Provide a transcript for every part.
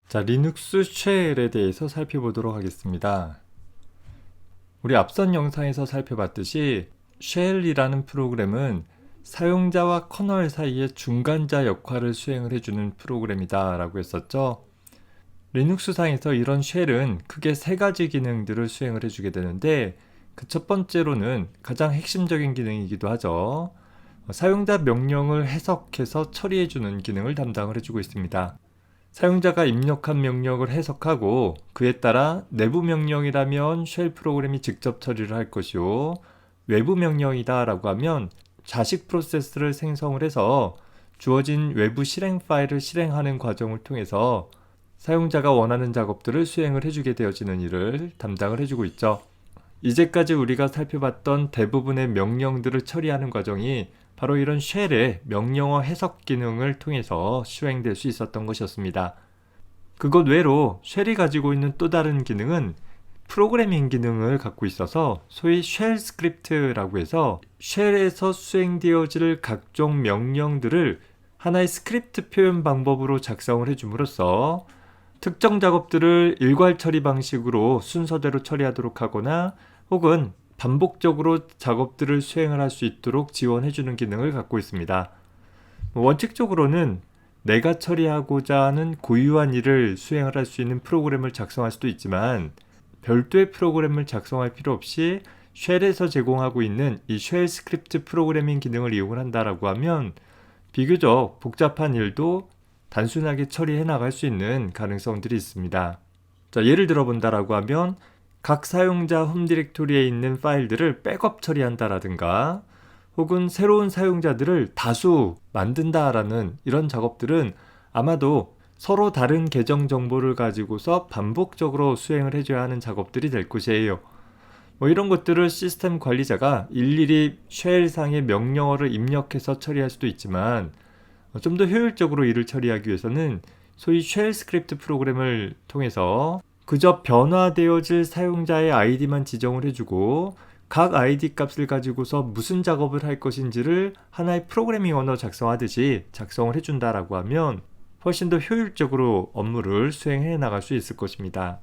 자, 리눅스 쉘에 대해서 살펴보도록 하겠습니다. 우리 앞선 영상에서 살펴봤듯이 쉘이라는 프로그램은 사용자와 커널 사이의 중간자 역할을 수행을 해주는 프로그램이다 라고 했었죠. 리눅스상에서 이런 쉘은 크게 세 가지 기능들을 수행을 해주게 되는데, 그 첫 번째로는 가장 핵심적인 기능이기도 하죠. 사용자 명령을 해석해서 처리해주는 기능을 담당을 해주고 있습니다. 사용자가 입력한 명령을 해석하고 그에 따라 내부 명령이라면 쉘 프로그램이 직접 처리를 할 것이요, 외부 명령이다 라고 하면 자식 프로세스를 생성을 해서 주어진 외부 실행 파일을 실행하는 과정을 통해서 사용자가 원하는 작업들을 수행을 해주게 되어지는 일을 담당을 해주고 있죠. 이제까지 우리가 살펴봤던 대부분의 명령들을 처리하는 과정이 바로 이런 쉘의 명령어 해석 기능을 통해서 수행될 수 있었던 것이었습니다. 그것 외로 쉘이 가지고 있는 또 다른 기능은 프로그래밍 기능을 갖고 있어서 소위 쉘 스크립트라고 해서 쉘에서 수행되어질 각종 명령들을 하나의 스크립트 표현 방법으로 작성을 해줌으로써 특정 작업들을 일괄 처리 방식으로 순서대로 처리하도록 하거나 혹은 반복적으로 작업들을 수행을 할 수 있도록 지원해주는 기능을 갖고 있습니다. 원칙적으로는 내가 처리하고자 하는 고유한 일을 수행을 할 수 있는 프로그램을 작성할 수도 있지만, 별도의 프로그램을 작성할 필요 없이 쉘에서 제공하고 있는 이 쉘 스크립트 프로그래밍 기능을 이용을 한다라고 하면 비교적 복잡한 일도 단순하게 처리해 나갈 수 있는 가능성들이 있습니다. 자, 예를 들어 본다라고 하면 각 사용자 홈 디렉토리에 있는 파일들을 백업 처리한다라든가, 혹은 새로운 사용자들을 다수 만든다라는 이런 작업들은 아마도 서로 다른 계정 정보를 가지고서 반복적으로 수행을 해줘야 하는 작업들이 될 것이에요. 이런 것들을 시스템 관리자가 일일이 쉘상의 명령어를 입력해서 처리할 수도 있지만, 좀 더 효율적으로 일을 처리하기 위해서는 소위 쉘 스크립트 프로그램을 통해서 그저 변화되어질 사용자의 아이디만 지정을 해주고 각 아이디 값을 가지고서 무슨 작업을 할 것인지를 하나의 프로그래밍 언어 작성하듯이 작성을 해준다라고 하면 훨씬 더 효율적으로 업무를 수행해 나갈 수 있을 것입니다.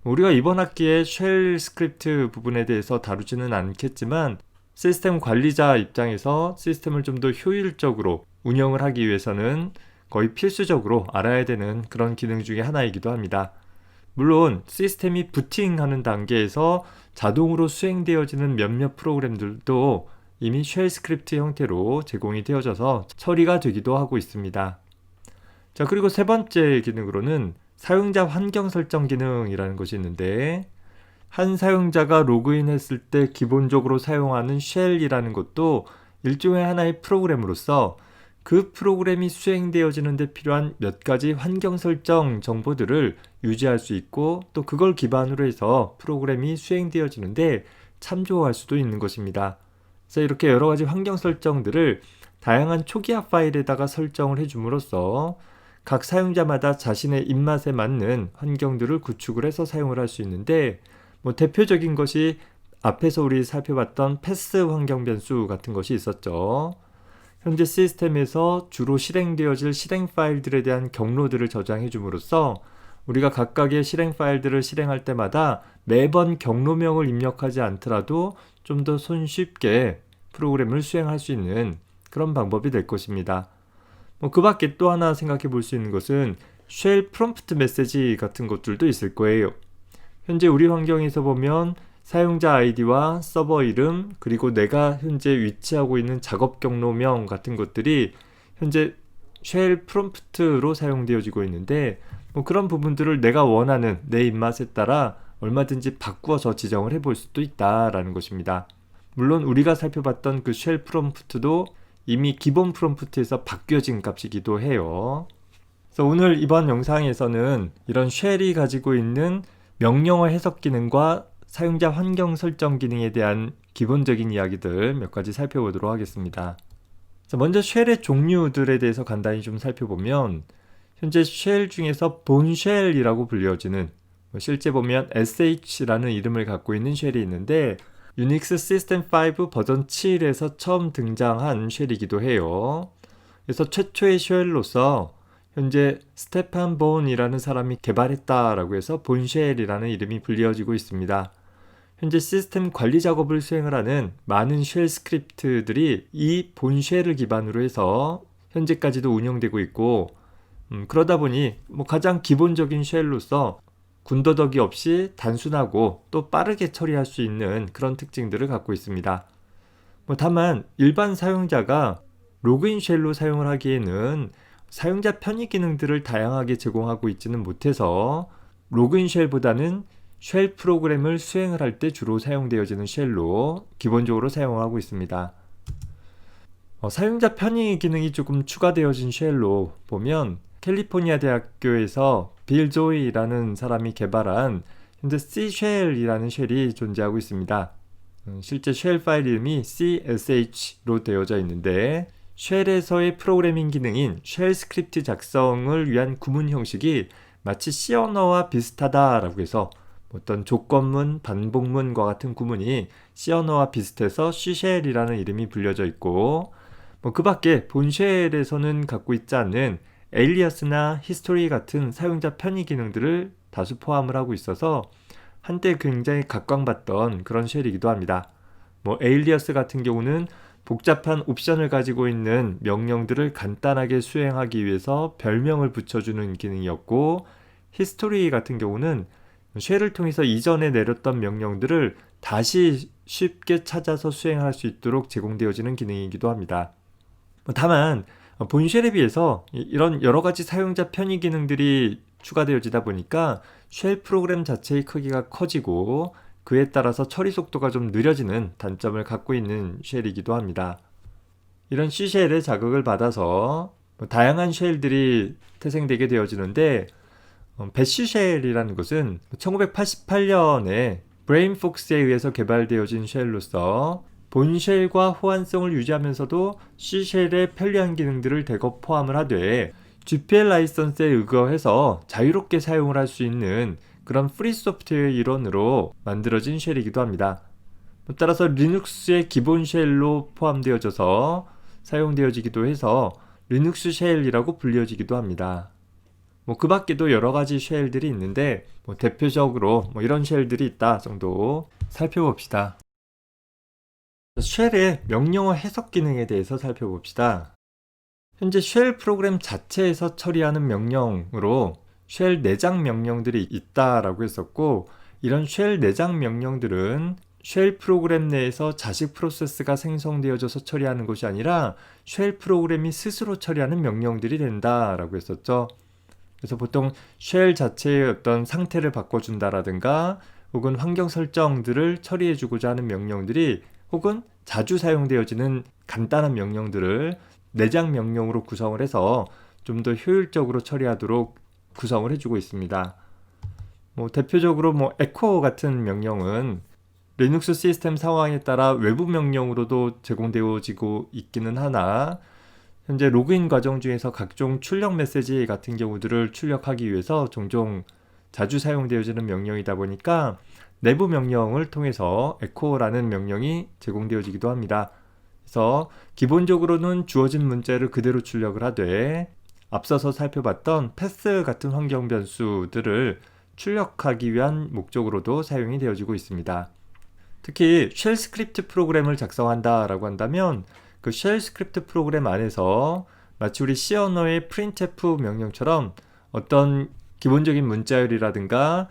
우리가 이번 학기에 쉘 스크립트 부분에 대해서 다루지는 않겠지만, 시스템 관리자 입장에서 시스템을 좀 더 효율적으로 운영을 하기 위해서는 거의 필수적으로 알아야 되는 그런 기능 중에 하나이기도 합니다. 물론 시스템이 부팅하는 단계에서 자동으로 수행되어지는 몇몇 프로그램들도 이미 쉘 스크립트 형태로 제공이 되어져서 처리가 되기도 하고 있습니다. 자, 그리고 세 번째 기능으로는 사용자 환경 설정 기능이라는 것이 있는데, 한 사용자가 로그인했을 때 기본적으로 사용하는 쉘이라는 것도 일종의 하나의 프로그램으로서 그 프로그램이 수행되어지는 데 필요한 몇 가지 환경 설정 정보들을 유지할 수 있고, 또 그걸 기반으로 해서 프로그램이 수행되어지는데 참조할 수도 있는 것입니다. 그래서 이렇게 여러 가지 환경 설정들을 다양한 초기화 파일에다가 설정을 해줌으로써 각 사용자마다 자신의 입맛에 맞는 환경들을 구축을 해서 사용을 할 수 있는데, 대표적인 것이 앞에서 우리 살펴봤던 패스 환경 변수 같은 것이 있었죠. 현재 시스템에서 주로 실행되어질 실행 파일들에 대한 경로들을 저장해 줌으로써 우리가 각각의 실행 파일들을 실행할 때마다 매번 경로명을 입력하지 않더라도 좀 더 손쉽게 프로그램을 수행할 수 있는 그런 방법이 될 것입니다. 그 밖에 또 하나 생각해 볼 수 있는 것은 쉘 프롬프트 메시지 같은 것들도 있을 거예요. 현재 우리 환경에서 보면 사용자 아이디와 서버 이름, 그리고 내가 현재 위치하고 있는 작업 경로명 같은 것들이 현재 쉘 프롬프트로 사용되어지고 있는데, 그런 부분들을 내가 원하는 내 입맛에 따라 얼마든지 바꾸어서 지정을 해볼 수도 있다라는 것입니다. 물론 우리가 살펴봤던 그 쉘 프롬프트도 이미 기본 프롬프트에서 바뀌어진 값이기도 해요. 그래서 오늘 이번 영상에서는 이런 쉘이 가지고 있는 명령어 해석 기능과 사용자 환경 설정 기능에 대한 기본적인 이야기들 몇 가지 살펴보도록 하겠습니다. 자, 먼저 쉘의 종류들에 대해서 간단히 좀 살펴보면, 현재 쉘 중에서 본 쉘이라고 불려지는, 실제 보면 sh라는 이름을 갖고 있는 쉘이 있는데, 유닉스 시스템 5 버전 7에서 처음 등장한 쉘이기도 해요. 그래서 최초의 쉘로서 현재 스테판 본이라는 사람이 개발했다라고 해서 본쉘이라는 이름이 불리어지고 있습니다. 현재 시스템 관리 작업을 수행을 하는 많은 쉘 스크립트들이 이 본쉘을 기반으로 해서 현재까지도 운영되고 있고, 그러다 보니 가장 기본적인 쉘로서 군더더기 없이 단순하고 또 빠르게 처리할 수 있는 그런 특징들을 갖고 있습니다. 다만 일반 사용자가 로그인 쉘로 사용을 하기에는 사용자 편의 기능들을 다양하게 제공하고 있지는 못해서 로그인 쉘보다는 쉘 프로그램을 수행을 할 때 주로 사용되어지는 쉘로 기본적으로 사용하고 있습니다. 사용자 편의 기능이 조금 추가되어진 쉘로 보면 캘리포니아 대학교에서 빌 조이라는 사람이 개발한 현재 C 쉘이라는 쉘이 존재하고 있습니다. 실제 쉘 파일 이름이 CSH로 되어져 있는데, 쉘에서의 프로그래밍 기능인 쉘 스크립트 작성을 위한 구문 형식이 마치 C 언어와 비슷하다라고 해서 어떤 조건문, 반복문과 같은 구문이 C 언어와 비슷해서 C쉘이라는 이름이 불려져 있고, 그 밖에 본쉘에서는 갖고 있지 않는 에일리어스나 히스토리 같은 사용자 편의 기능들을 다수 포함을 하고 있어서 한때 굉장히 각광받던 그런 쉘이기도 합니다. 에일리어스 같은 경우는 복잡한 옵션을 가지고 있는 명령들을 간단하게 수행하기 위해서 별명을 붙여주는 기능이었고, 히스토리 같은 경우는 쉘을 통해서 이전에 내렸던 명령들을 다시 쉽게 찾아서 수행할 수 있도록 제공되어지는 기능이기도 합니다. 다만 본쉘에 비해서 이런 여러 가지 사용자 편의 기능들이 추가되어지다 보니까 쉘 프로그램 자체의 크기가 커지고 그에 따라서 처리 속도가 좀 느려지는 단점을 갖고 있는 쉘이기도 합니다. 이런 C쉘의 자극을 받아서 다양한 쉘들이 태생되게 되어지는데, 배시 쉘이라는 것은 1988년에 브레인 폭스에 의해서 개발되어진 쉘로서 본쉘과 호환성을 유지하면서도 C쉘의 편리한 기능들을 대거 포함을 하되 GPL 라이선스에 의거해서 자유롭게 사용을 할 수 있는 그런 프리 소프트웨어 일원으로 만들어진 쉘이기도 합니다. 따라서 리눅스의 기본 쉘로 포함되어져서 사용되어지기도 해서 리눅스 쉘이라고 불려지기도 합니다. 그 밖에도 여러 가지 쉘들이 있는데 대표적으로 이런 쉘들이 있다 정도 살펴봅시다. 쉘의 명령어 해석 기능에 대해서 살펴봅시다. 현재 쉘 프로그램 자체에서 처리하는 명령으로 쉘 내장 명령들이 있다라고 했었고, 이런 쉘 내장 명령들은 쉘 프로그램 내에서 자식 프로세스가 생성되어져서 처리하는 것이 아니라 쉘 프로그램이 스스로 처리하는 명령들이 된다라고 했었죠. 그래서 보통 쉘 자체의 어떤 상태를 바꿔준다라든가 혹은 환경 설정들을 처리해주고자 하는 명령들이 혹은 자주 사용되어지는 간단한 명령들을 내장 명령으로 구성을 해서 좀 더 효율적으로 처리하도록 구성을 해주고 있습니다. 대표적으로 에코 같은 명령은 리눅스 시스템 상황에 따라 외부 명령으로도 제공되어지고 있기는 하나, 현재 로그인 과정 중에서 각종 출력 메시지 같은 경우들을 출력하기 위해서 종종 자주 사용되어지는 명령이다 보니까 내부 명령을 통해서 에코라는 명령이 제공되어지기도 합니다. 그래서 기본적으로는 주어진 문자를 그대로 출력을 하되 앞서서 살펴봤던 패스 같은 환경 변수들을 출력하기 위한 목적으로도 사용이 되어지고 있습니다. 특히 쉘 스크립트 프로그램을 작성한다라고 한다면 그 쉘 스크립트 프로그램 안에서 마치 우리 C 언어의 printf 명령처럼 어떤 기본적인 문자열이라든가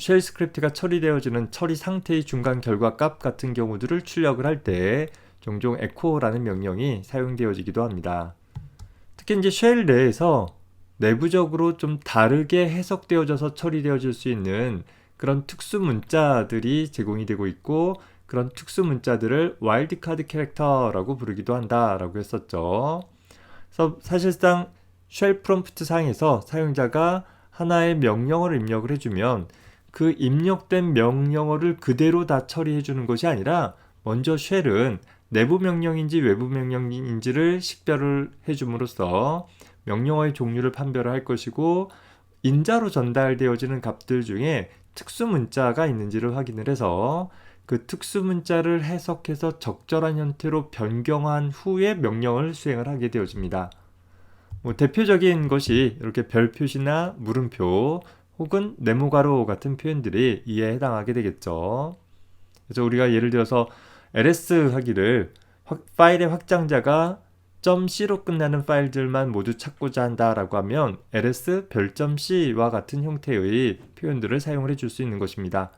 쉘 스크립트가 처리되어지는 처리 상태의 중간 결과 값 같은 경우들을 출력을 할 때 종종 echo라는 명령이 사용되어지기도 합니다. 특히 이제 쉘 내에서 내부적으로 좀 다르게 해석되어져서 처리되어질 수 있는 그런 특수 문자들이 제공이 되고 있고, 그런 특수 문자들을 와일드카드 캐릭터라고 부르기도 한다라고 했었죠. 그래서 사실상 쉘 프롬프트 상에서 사용자가 하나의 명령어를 입력을 해주면 그 입력된 명령어를 그대로 다 처리해 주는 것이 아니라 먼저 쉘은 내부 명령인지 외부 명령인지를 식별을 해줌으로써 명령어의 종류를 판별을 할 것이고, 인자로 전달되어지는 값들 중에 특수 문자가 있는지를 확인을 해서 그 특수 문자를 해석해서 적절한 형태로 변경한 후에 명령을 수행을 하게 되어집니다. 대표적인 것이 이렇게 별 표시나 물음표 혹은 네모가로 같은 표현들이 이에 해당하게 되겠죠. 그래서 우리가 예를 들어서 ls 하기를 파일의 확장자가 .c로 끝나는 파일들만 모두 찾고자 한다라고 하면 ls .c와 같은 형태의 표현들을 사용을 해줄 수 있는 것입니다.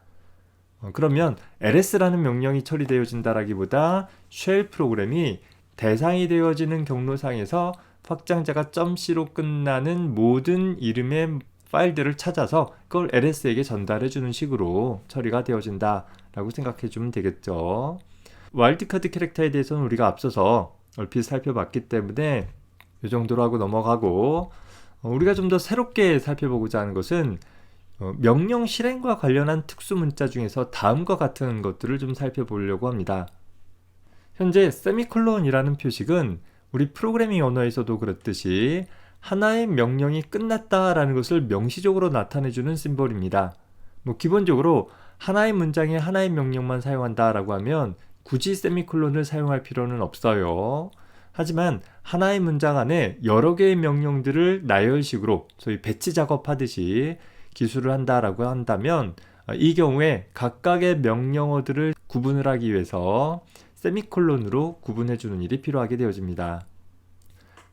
그러면 ls라는 명령이 처리되어진다라기보다 쉘 프로그램이 대상이 되어지는 경로상에서 확장자가 .c로 끝나는 모든 이름의 파일들을 찾아서 그걸 ls에게 전달해주는 식으로 처리가 되어진다라고 생각해주면 되겠죠. 와일드카드 캐릭터에 대해서는 우리가 앞서서 얼핏 살펴봤기 때문에 이 정도로 하고 넘어가고, 우리가 좀 더 새롭게 살펴보고자 하는 것은 명령 실행과 관련한 특수 문자 중에서 다음과 같은 것들을 좀 살펴보려고 합니다. 현재 세미콜론이라는 표식은 우리 프로그래밍 언어에서도 그렇듯이 하나의 명령이 끝났다라는 것을 명시적으로 나타내주는 심볼입니다. 기본적으로 하나의 문장에 하나의 명령만 사용한다라고 하면 굳이 세미콜론을 사용할 필요는 없어요. 하지만 하나의 문장 안에 여러 개의 명령들을 나열식으로 소위 배치 작업하듯이 기술을 한다라고 한다면 이 경우에 각각의 명령어들을 구분을 하기 위해서 세미콜론으로 구분해주는 일이 필요하게 되어집니다.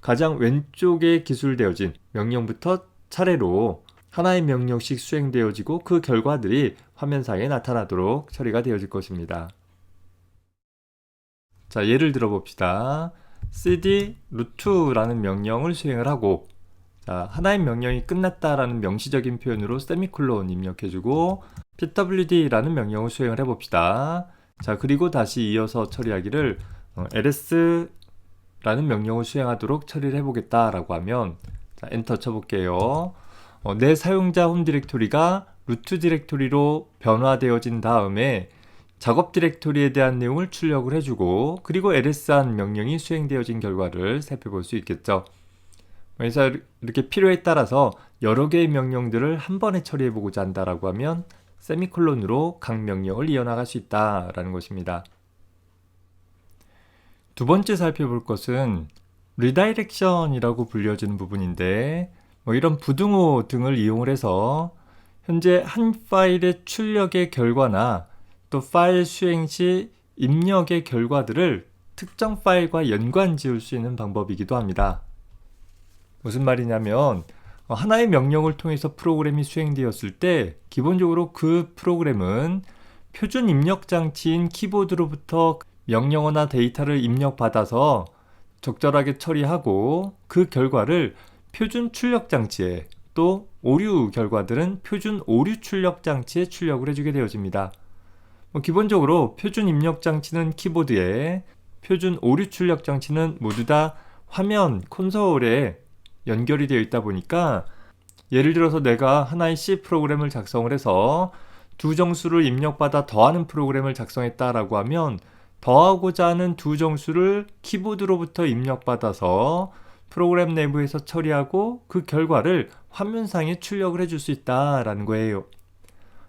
가장 왼쪽에 기술되어진 명령부터 차례로 하나의 명령씩 수행되어지고 그 결과들이 화면상에 나타나도록 처리가 되어질 것입니다. 자, 예를 들어 봅시다. cd root라는 명령을 수행을 하고, 자, 하나의 명령이 끝났다라는 명시적인 표현으로 세미콜론 입력해주고 pwd라는 명령을 수행을 해봅시다. 자, 그리고 다시 이어서 처리하기를 ls라는 명령을 수행하도록 처리를 해보겠다라고 하면, 자, 엔터 쳐볼게요. 내 사용자 홈 디렉토리가 루트 디렉토리로 변화되어진 다음에 작업 디렉토리에 대한 내용을 출력을 해주고, 그리고 ls한 명령이 수행되어진 결과를 살펴볼 수 있겠죠. 그래서 이렇게 필요에 따라서 여러 개의 명령들을 한 번에 처리해보고자 한다라고 하면 세미콜론으로 각 명령을 이어나갈 수 있다라는 것입니다. 두 번째 살펴볼 것은 리다이렉션이라고 불려지는 부분인데, 이런 부등호 등을 이용을 해서 현재 한 파일의 출력의 결과나 또 파일 수행 시 입력의 결과들을 특정 파일과 연관 지을 수 있는 방법이기도 합니다. 무슨 말이냐면 하나의 명령을 통해서 프로그램이 수행되었을 때 기본적으로 그 프로그램은 표준 입력 장치인 키보드로부터 명령어나 데이터를 입력받아서 적절하게 처리하고, 그 결과를 표준 출력 장치에, 또 오류 결과들은 표준 오류 출력 장치에 출력을 해주게 되어집니다. 기본적으로 표준 입력 장치는 키보드에, 표준 오류 출력 장치는 모두 다 화면 콘솔에 연결이 되어 있다 보니까, 예를 들어서 내가 하나의 C 프로그램을 작성을 해서 두 정수를 입력받아 더하는 프로그램을 작성했다라고 하면 더하고자 하는 두 정수를 키보드로부터 입력받아서 프로그램 내부에서 처리하고 그 결과를 화면상에 출력을 해줄 수 있다라는 거예요.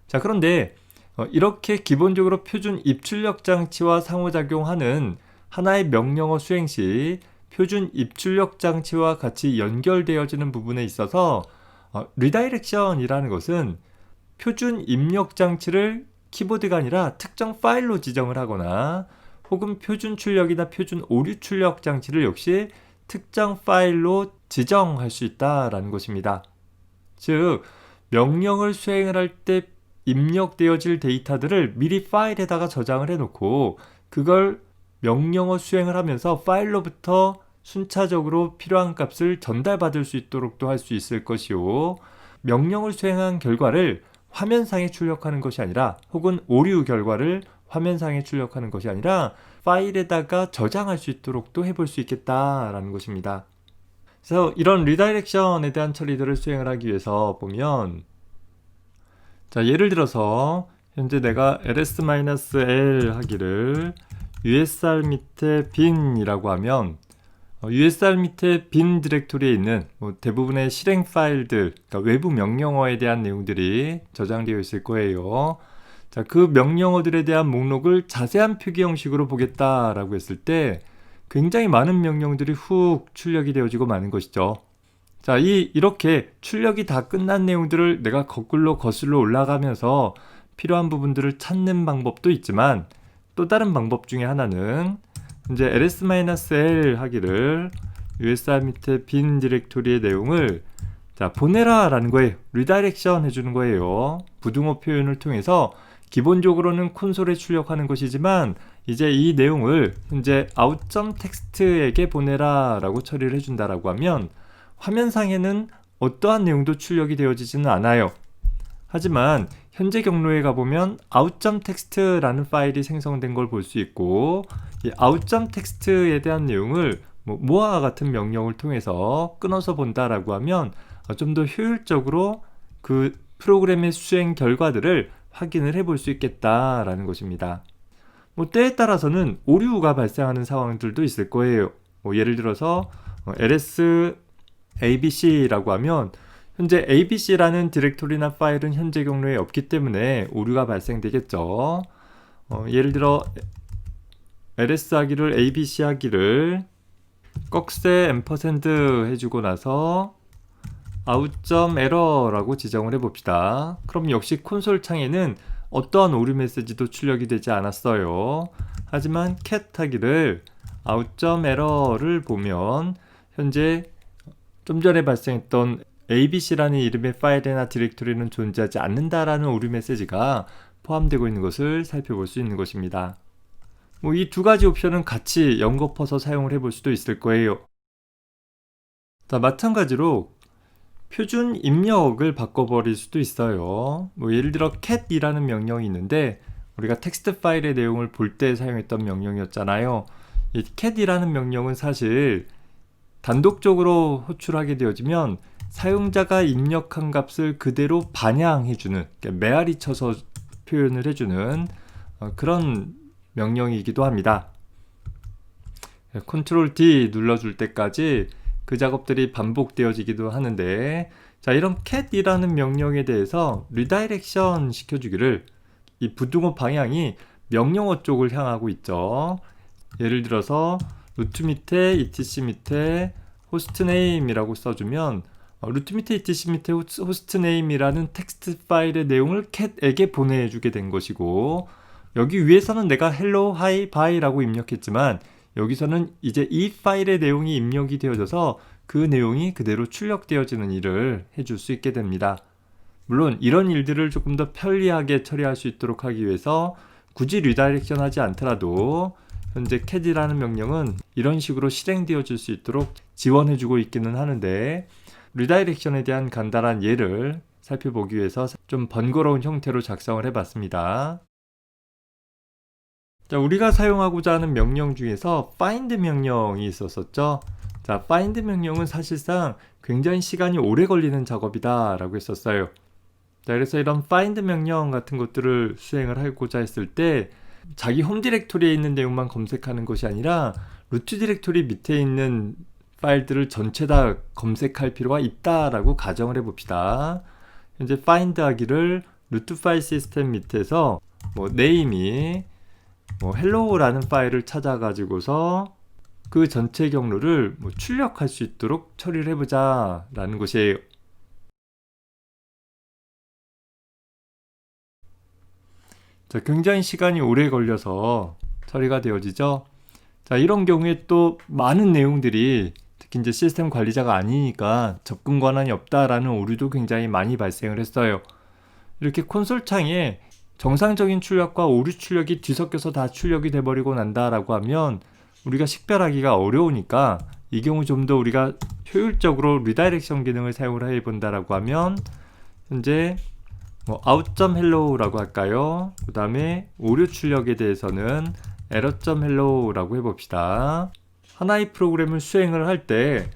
자, 그런데 이렇게 기본적으로 표준 입출력 장치와 상호작용하는 하나의 명령어 수행 시 표준 입출력 장치와 같이 연결되어지는 부분에 있어서 리다이렉션이라는 것은 표준 입력 장치를 키보드가 아니라 특정 파일로 지정을 하거나, 혹은 표준 출력이나 표준 오류 출력 장치를 역시 특정 파일로 지정할 수 있다라는 것입니다. 즉, 명령을 수행을 할 때 입력되어질 데이터들을 미리 파일에다가 저장을 해놓고 그걸 명령어 수행을 하면서 파일로부터 순차적으로 필요한 값을 전달받을 수 있도록도 할 수 있을 것이요, 명령을 수행한 결과를 화면상에 출력하는 것이 아니라, 혹은 오류 결과를 화면상에 출력하는 것이 아니라 파일에다가 저장할 수 있도록도 해볼 수 있겠다라는 것입니다. 그래서 이런 리다이렉션에 대한 처리들을 수행을 하기 위해서 보면, 자, 예를 들어서 현재 내가 ls-l 하기를 usr 밑에 bin이라고 하면 usr 밑에 bin 디렉토리에 있는 대부분의 실행 파일들, 그러니까 외부 명령어에 대한 내용들이 저장되어 있을 거예요. 자, 그 명령어들에 대한 목록을 자세한 표기 형식으로 보겠다라고 했을 때 굉장히 많은 명령들이 훅 출력이 되어지고 마는 것이죠. 자, 이렇게 출력이 다 끝난 내용들을 내가 거꾸로 거슬러 올라가면서 필요한 부분들을 찾는 방법도 있지만, 또 다른 방법 중에 하나는 이제 ls-l 하기를 usr 밑에 빈 디렉토리의 내용을 자, 보내라 라는 거예요. 리다이렉션 해주는 거예요. 부등호 표현을 통해서 기본적으로는 콘솔에 출력하는 것이지만, 이제 이 내용을 현재 out.text에게 보내라 라고 처리를 해준다라고 하면 화면상에는 어떠한 내용도 출력이 되어지지는 않아요. 하지만 현재 경로에 가보면 out.text라는 파일이 생성된 걸 볼 수 있고, 이 out.text에 대한 내용을 모아와 같은 명령을 통해서 끊어서 본다라고 하면 좀 더 효율적으로 그 프로그램의 수행 결과들을 확인을 해볼 수 있겠다라는 것입니다. 때에 따라서는 오류가 발생하는 상황들도 있을 거예요. 예를 들어서 ls abc라고 하면 현재 abc라는 디렉토리나 파일은 현재 경로에 없기 때문에 오류가 발생되겠죠. 예를 들어 ls 하기를 abc 하기를 꺽쇠 앰퍼샌드 해주고 나서 out.error라고 지정을 해봅시다. 그럼 역시 콘솔 창에는 어떠한 오류 메시지도 출력이 되지 않았어요. 하지만 cat 하기를 out.error를 보면 현재 좀 전에 발생했던 abc라는 이름의 파일이나 디렉토리는 존재하지 않는다라는 오류 메시지가 포함되고 있는 것을 살펴볼 수 있는 것입니다. 이 두 가지 옵션은 같이 연거퍼서 사용을 해볼 수도 있을 거예요. 자, 마찬가지로 표준 입력을 바꿔버릴 수도 있어요. 예를 들어 cat이라는 명령이 있는데 우리가 텍스트 파일의 내용을 볼 때 사용했던 명령이었잖아요. 이 cat이라는 명령은 사실 단독적으로 호출하게 되어지면 사용자가 입력한 값을 그대로 반영해주는, 메아리 쳐서 표현을 해주는 그런 명령이기도 합니다. 컨트롤 D 눌러줄 때까지 그 작업들이 반복되어지기도 하는데, 자, 이런 cat이라는 명령에 대해서 리다이렉션 시켜주기를, 이 부등호 방향이 명령어 쪽을 향하고 있죠. 예를 들어서 루트 밑에 etc 밑에 hostname이라고 써주면 루트 밑에 etc 밑에 hostname이라는 텍스트 파일의 내용을 cat에게 보내주게 된 것이고, 여기 위에서는 내가 hello, hi, bye라고 입력했지만 여기서는 이제 이 파일의 내용이 입력이 되어져서 그 내용이 그대로 출력되어지는 일을 해줄 수 있게 됩니다. 물론 이런 일들을 조금 더 편리하게 처리할 수 있도록 하기 위해서 굳이 리다이렉션 하지 않더라도 현재 cat이라는 명령은 이런 식으로 실행되어질 수 있도록 지원해주고 있기는 하는데, 리다이렉션에 대한 간단한 예를 살펴보기 위해서 좀 번거로운 형태로 작성을 해봤습니다. 자, 우리가 사용하고자 하는 명령 중에서 find 명령이 있었었죠. 자, find 명령은 사실상 굉장히 시간이 오래 걸리는 작업이다 라고 했었어요. 자, 그래서 이런 find 명령 같은 것들을 수행을 하고자 했을 때 자기 홈 디렉토리에 있는 내용만 검색하는 것이 아니라 루트 디렉토리 밑에 있는 파일들을 전체 다 검색할 필요가 있다라고 가정을 해봅시다. 현재 find 하기를 루트 파일 시스템 밑에서 name이 hello라는 파일을 찾아가지고서 그 전체 경로를 출력할 수 있도록 처리를 해보자 라는 것이에요. 자, 굉장히 시간이 오래 걸려서 처리가 되어지죠. 자, 이런 경우에 또 많은 내용들이 특히 이제 시스템 관리자가 아니니까 접근 권한이 없다라는 오류도 굉장히 많이 발생을 했어요. 이렇게 콘솔 창에 정상적인 출력과 오류 출력이 뒤섞여서 다 출력이 돼버리고 난다라고 하면 우리가 식별하기가 어려우니까, 이 경우 좀 더 우리가 효율적으로 리다이렉션 기능을 사용을 해본다라고 하면 현재 out.hello라고 할까요? 그 다음에 오류 출력에 대해서는 error.hello라고 해봅시다. 하나의 프로그램을 수행을 할 때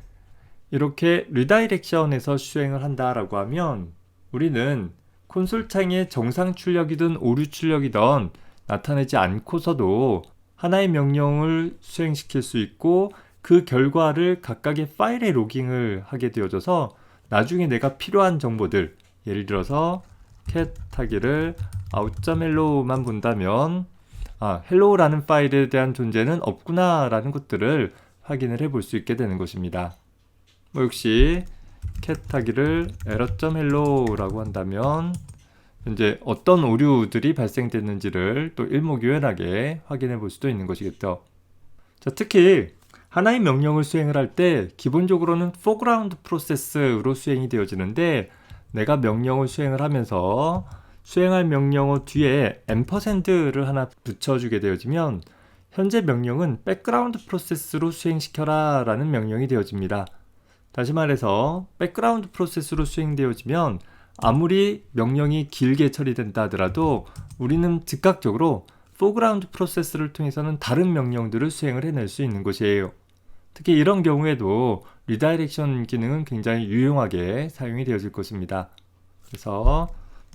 이렇게 리다이렉션에서 수행을 한다라고 하면 우리는 콘솔 창에 정상 출력이든 오류 출력이든 나타내지 않고서도 하나의 명령을 수행시킬 수 있고, 그 결과를 각각의 파일에 로깅을 하게 되어져서 나중에 내가 필요한 정보들, 예를 들어서 cat 하기를 out.hello만 본다면 hello라는 파일에 대한 존재는 없구나 라는 것들을 확인을 해볼 수 있게 되는 것입니다. 역시 cat 하기를 error.hello라고 한다면 현재 어떤 오류들이 발생됐는지를 또 일목요연하게 확인해 볼 수도 있는 것이겠죠. 자, 특히 하나의 명령을 수행을 할 때 기본적으로는 foreground 프로세스로 수행이 되어지는데, 내가 명령을 수행을 하면서 수행할 명령어 뒤에 &를 하나 붙여주게 되어지면 현재 명령은 백그라운드 프로세스로 수행시켜라 라는 명령이 되어집니다. 다시 말해서 백그라운드 프로세스로 수행되어지면 아무리 명령이 길게 처리된다 하더라도 우리는 즉각적으로 foreground 프로세스를 통해서는 다른 명령들을 수행을 해낼 수 있는 것이에요. 특히 이런 경우에도 리다이렉션 기능은 굉장히 유용하게 사용이 되어질 것입니다. 그래서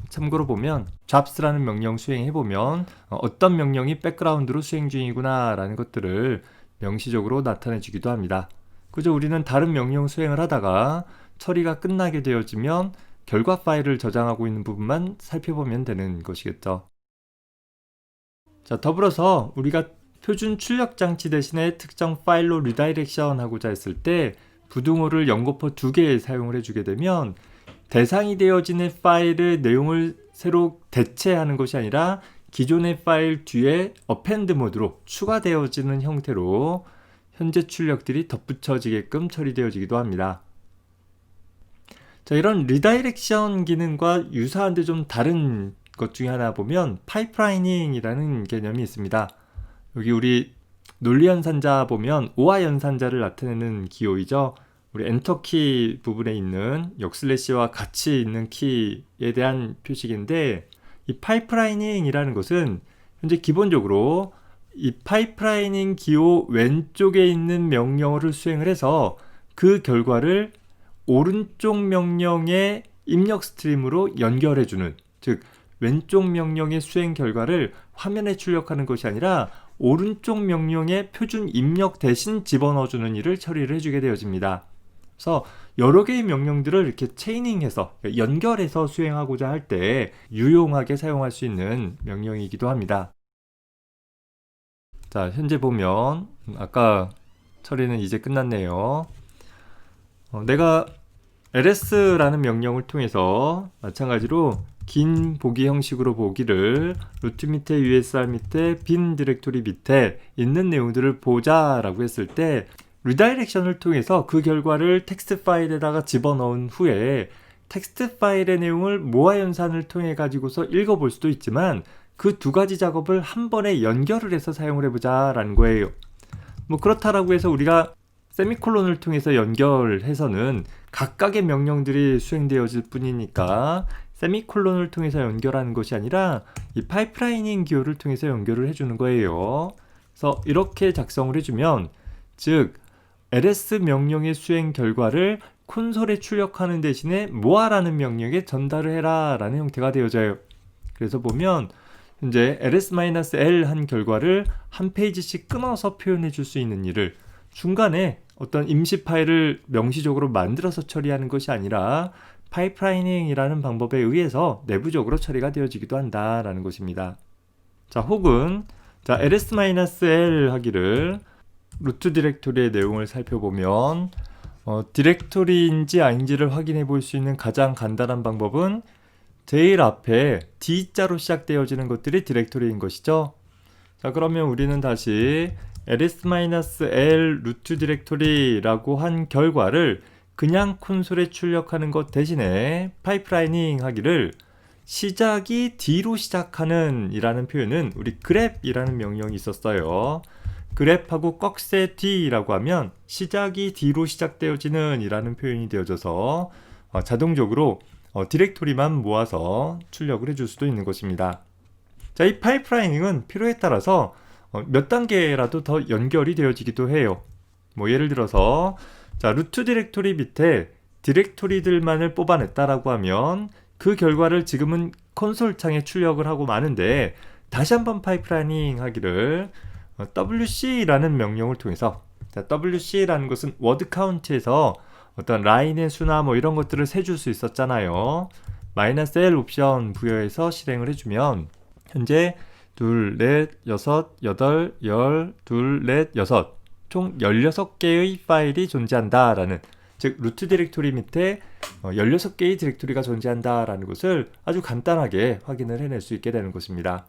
참고로 보면 jobs라는 명령 수행해보면 어떤 명령이 백그라운드로 수행 중이구나 라는 것들을 명시적으로 나타내 주기도 합니다. 그저 우리는 다른 명령 수행을 하다가 처리가 끝나게 되어지면 결과 파일을 저장하고 있는 부분만 살펴보면 되는 것이겠죠. 자, 더불어서 우리가 표준 출력 장치 대신에 특정 파일로 리다이렉션 하고자 했을 때 부등호를 연거푸 2개 사용을 해주게 되면 대상이 되어지는 파일의 내용을 새로 대체하는 것이 아니라 기존의 파일 뒤에 append 모드로 추가되어지는 형태로 현재 출력들이 덧붙여지게끔 처리되어지기도 합니다. 자, 이런 리다이렉션 기능과 유사한데 좀 다른 것 중에 하나 보면 파이프라이닝이라는 개념이 있습니다. 여기 우리 논리 연산자 보면 오화 연산자를 나타내는 기호이죠. 우리 엔터키 부분에 있는 역슬래시와 같이 있는 키에 대한 표식인데, 이 파이프라이닝이라는 것은 현재 기본적으로 이 파이프라이닝 기호 왼쪽에 있는 명령어를 수행을 해서 그 결과를 오른쪽 명령의 입력 스트림으로 연결해주는, 즉 왼쪽 명령의 수행 결과를 화면에 출력하는 것이 아니라 오른쪽 명령의 표준 입력 대신 집어넣어주는 일을 처리를 해주게 되어집니다. 그래서 여러 개의 명령들을 이렇게 체이닝해서 연결해서 수행하고자 할 때 유용하게 사용할 수 있는 명령이기도 합니다. 자, 현재 보면 아까 처리는 이제 끝났네요. 내가 ls라는 명령을 통해서 마찬가지로 긴 보기 형식으로 보기를 루트 밑에 usr 밑에 빈 디렉토리 밑에 있는 내용들을 보자 라고 했을 때 리다이렉션을 통해서 그 결과를 텍스트 파일에다가 집어넣은 후에 텍스트 파일의 내용을 모아 연산을 통해 가지고서 읽어볼 수도 있지만 그 두 가지 작업을 한 번에 연결을 해서 사용을 해보자 라는 거예요. 뭐 그렇다라고 해서 우리가 세미콜론을 통해서 연결해서는 각각의 명령들이 수행되어질 뿐이니까 세미콜론을 통해서 연결하는 것이 아니라 이 파이프라이닝 기호를 통해서 연결을 해주는 거예요. 그래서 이렇게 작성을 해주면, 즉 ls 명령의 수행 결과를 콘솔에 출력하는 대신에 moa라는 명령에 전달을 해라 라는 형태가 되어져요. 그래서 보면 현재 ls-l 한 결과를 한 페이지씩 끊어서 표현해 줄 수 있는 일을 중간에 어떤 임시 파일을 명시적으로 만들어서 처리하는 것이 아니라 파이프라이닝이라는 방법에 의해서 내부적으로 처리가 되어지기도 한다라는 것입니다. 자, 혹은 자, ls-l 하기를 루트 디렉토리의 내용을 살펴보면 디렉토리인지 아닌지를 확인해 볼 수 있는 가장 간단한 방법은 제일 앞에 D자로 시작되어지는 것들이 디렉토리인 것이죠. 자, 그러면 우리는 다시 ls-l 루트 디렉토리라고 한 결과를 그냥 콘솔에 출력하는 것 대신에 파이프라이닝 하기를 시작이 D로 시작하는 이라는 표현은 우리 grep이라는 명령이 있었어요. grep하고 꺽쇠 D라고 하면 시작이 D로 시작되어지는 이라는 표현이 되어져서 자동적으로 디렉토리만 모아서 출력을 해줄 수도 있는 것입니다. 자, 이 파이프라이닝은 필요에 따라서 몇 단계라도 더 연결이 되어지기도 해요. 뭐 예를 들어서 자, 루트 디렉토리 밑에 디렉토리들만을 뽑아냈다라고 하면 그 결과를 지금은 콘솔 창에 출력을 하고 마는데, 다시 한번 파이프라이닝 하기를 wc라는 명령을 통해서, 자, wc라는 것은 워드 카운트에서 어떤 라인의 수나 뭐 이런 것들을 세줄 수 있었잖아요. -l 옵션 부여해서 실행을 해주면 현재 2, 4, 6, 8, 10, 2, 4, 6 총 16개의 파일이 존재한다 라는, 즉 루트 디렉토리 밑에 16개의 디렉토리가 존재한다라는 것을 아주 간단하게 확인을 해낼 수 있게 되는 것입니다.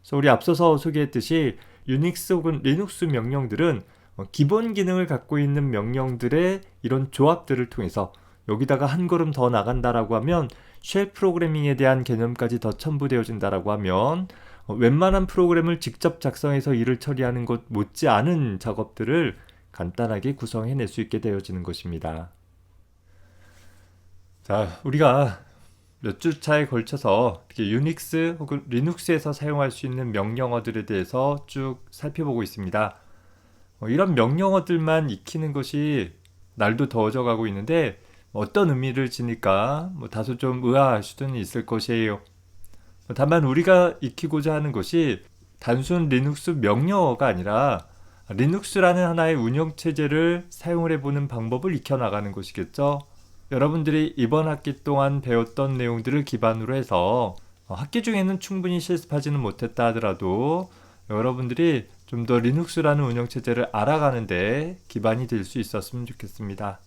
그래서 우리 앞서서 소개했듯이 유닉스 혹은 리눅스 명령들은 기본 기능을 갖고 있는 명령들의 이런 조합들을 통해서 여기다가 한 걸음 더 나간다라고 하면 쉘 프로그래밍에 대한 개념까지 더 첨부되어진다라고 하면 웬만한 프로그램을 직접 작성해서 일을 처리하는 것 못지않은 작업들을 간단하게 구성해낼 수 있게 되어지는 것입니다. 자, 우리가 몇 주차에 걸쳐서 특히 유닉스 혹은 리눅스에서 사용할 수 있는 명령어들에 대해서 쭉 살펴보고 있습니다. 이런 명령어들만 익히는 것이 날도 더워져 가고 있는데 어떤 의미를 지닐까 다소 좀 의아할 수는 있을 것이에요. 다만 우리가 익히고자 하는 것이 단순 리눅스 명령어가 아니라 리눅스라는 하나의 운영체제를 사용을 해보는 방법을 익혀나가는 것이겠죠. 여러분들이 이번 학기 동안 배웠던 내용들을 기반으로 해서 학기 중에는 충분히 실습하지는 못했다 하더라도 여러분들이 좀 더 리눅스라는 운영체제를 알아가는데 기반이 될 수 있었으면 좋겠습니다.